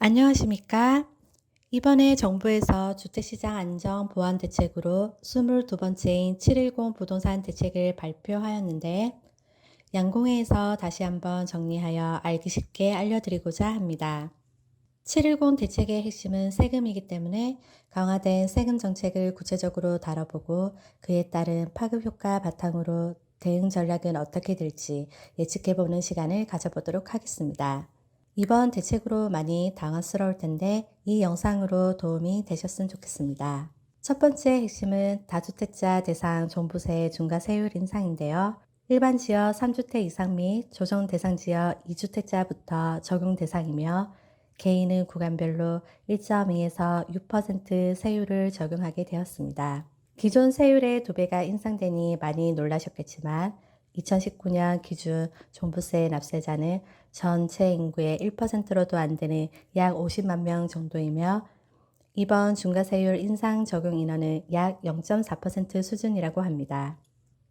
안녕하십니까? 이번에 정부에서 주택시장 안정 보완 대책으로 22번째인 710 부동산 대책을 발표하였는데 양공회에서 다시 한번 정리하여 알기 쉽게 알려드리고자 합니다. 710 대책의 핵심은 세금이기 때문에 강화된 세금 정책을 구체적으로 다뤄보고 그에 따른 파급 효과 바탕으로 대응 전략은 어떻게 될지 예측해보는 시간을 가져보도록 하겠습니다. 이번 대책으로 많이 당황스러울 텐데 이 영상으로 도움이 되셨으면 좋겠습니다. 첫 번째 핵심은 다주택자 대상 종부세 중과세율 인상인데요. 일반 지역 3주택 이상 및 조정 대상 지역 2주택자부터 적용 대상이며 개인은 구간별로 1.2에서 6% 세율을 적용하게 되었습니다. 기존 세율의 2배가 인상되니 많이 놀라셨겠지만 2019년 기준 종부세 납세자는 전체 인구의 1%로도 안 되는 약 50만 명 정도이며 이번 중과세율 인상 적용 인원은 약 0.4% 수준이라고 합니다.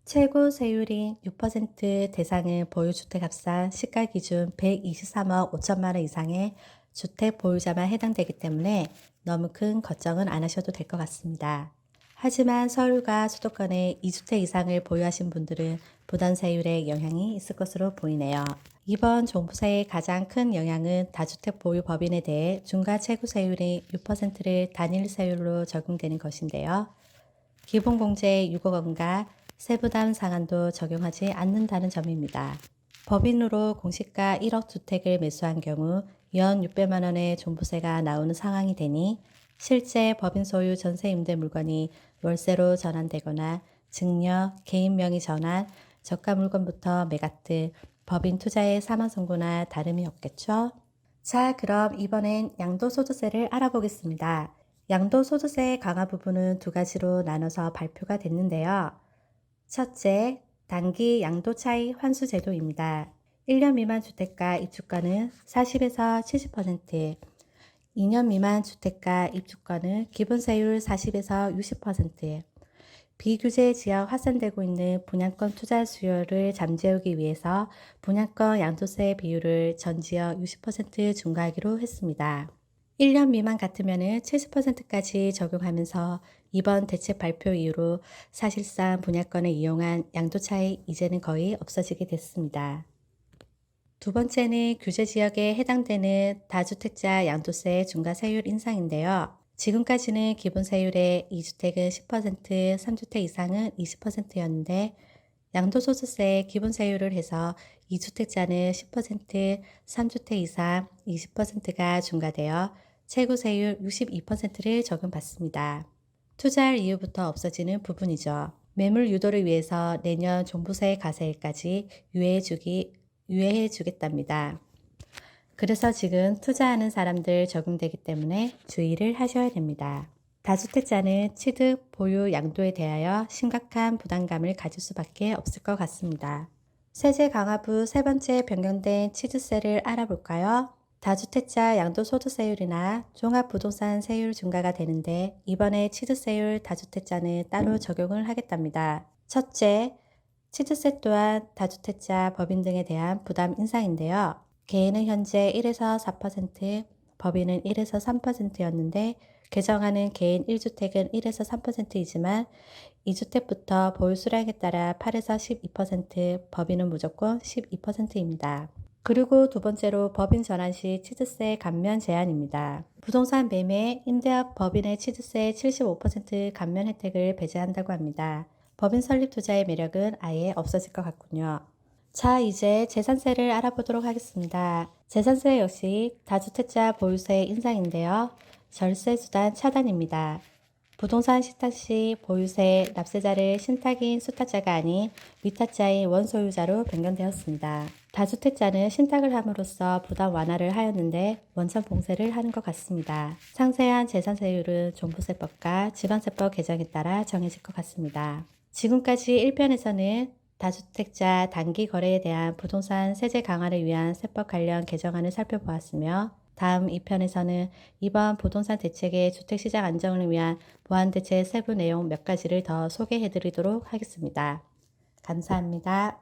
최고 세율인 6% 대상은 보유주택 합산 시가 기준 123억 5천만 원 이상의 주택 보유자만 해당되기 때문에 너무 큰 걱정은 안 하셔도 될 것 같습니다. 하지만 서울과 수도권에 2주택 이상을 보유하신 분들은 부담세율에 영향이 있을 것으로 보이네요. 이번 종부세의 가장 큰 영향은 다주택 보유 법인에 대해 중과 최고 세율인 6%를 단일 세율로 적용되는 것인데요. 기본공제 6억 원과 세부담 상한도 적용하지 않는다는 점입니다. 법인으로 공시가 1억 주택을 매수한 경우 연 600만 원의 종부세가 나오는 상황이 되니 실제 법인 소유 전세 임대 물건이 월세로 전환되거나 증여, 개인 명의 전환, 저가 물건부터 매각 등 법인 투자의 사망 선고나 다름이 없겠죠? 자, 그럼 이번엔 양도소득세를 알아보겠습니다. 양도소득세 강화 부분은 두 가지로 나눠서 발표가 됐는데요. 첫째, 단기 양도차익 환수제도입니다. 1년 미만 주택가 입주가는 40에서 70%, 2년 미만 주택가 입주가는 기본세율 40에서 60%, 비규제 지역 확산되고 있는 분양권 투자 수요를 잠재우기 위해서 분양권 양도세 비율을 전 지역 60% 중과하기로 했습니다. 1년 미만 같으면 70%까지 적용하면서 이번 대책 발표 이후로 사실상 분양권을 이용한 양도차익 이제는 거의 없어지게 됐습니다. 두 번째는 규제 지역에 해당되는 다주택자 양도세 중과세율 인상인데요. 지금까지는 기본세율의 2주택은 10%, 3주택 이상은 20%였는데 양도소득세 기본세율을 해서 2주택자는 10%, 3주택 이상 20%가 중과되어 최고세율 62%를 적용받습니다. 투자할 이유부터 없어지는 부분이죠. 매물 유도를 위해서 내년 종부세 과세일까지 유예해 주겠답니다. 그래서 지금 투자하는 사람들 적용되기 때문에 주의를 하셔야 됩니다. 다주택자는 취득, 보유, 양도에 대하여 심각한 부담감을 가질 수밖에 없을 것 같습니다. 세제 강화부 세 번째 변경된 취득세를 알아볼까요? 다주택자 양도소득세율이나 종합부동산 세율 중과가 되는데 이번에 취득세율 다주택자는 따로 적용을 하겠답니다. 첫째, 취득세 또한 다주택자, 법인 등에 대한 부담 인상인데요. 개인은 현재 1에서 4%, 법인은 1에서 3%였는데 개정안은 개인 1주택은 1에서 3%이지만 2주택부터 보유 수량에 따라 8에서 12%, 법인은 무조건 12%입니다. 그리고 두 번째로 법인 전환 시 취득세 감면 제한입니다. 부동산 매매, 임대업 법인의 취득세 75% 감면 혜택을 배제한다고 합니다. 법인 설립 투자의 매력은 아예 없어질 것 같군요. 자, 이제 재산세를 알아보도록 하겠습니다. 재산세 역시 다주택자 보유세 인상인데요. 절세 수단 차단입니다. 부동산 신탁 시 보유세 납세자를 신탁인 수탁자가 아닌 위탁자인 원소유자로 변경되었습니다. 다주택자는 신탁을 함으로써 부담 완화를 하였는데 원천 봉쇄를 하는 것 같습니다. 상세한 재산세율은 종부세법과 지방세법 개정에 따라 정해질 것 같습니다. 지금까지 1편에서는 다주택자 단기 거래에 대한 부동산 세제 강화를 위한 세법 관련 개정안을 살펴보았으며 다음 2편에서는 이번 부동산 대책의 주택시장 안정을 위한 보완대책 세부 내용 몇 가지를 더 소개해 드리도록 하겠습니다. 감사합니다.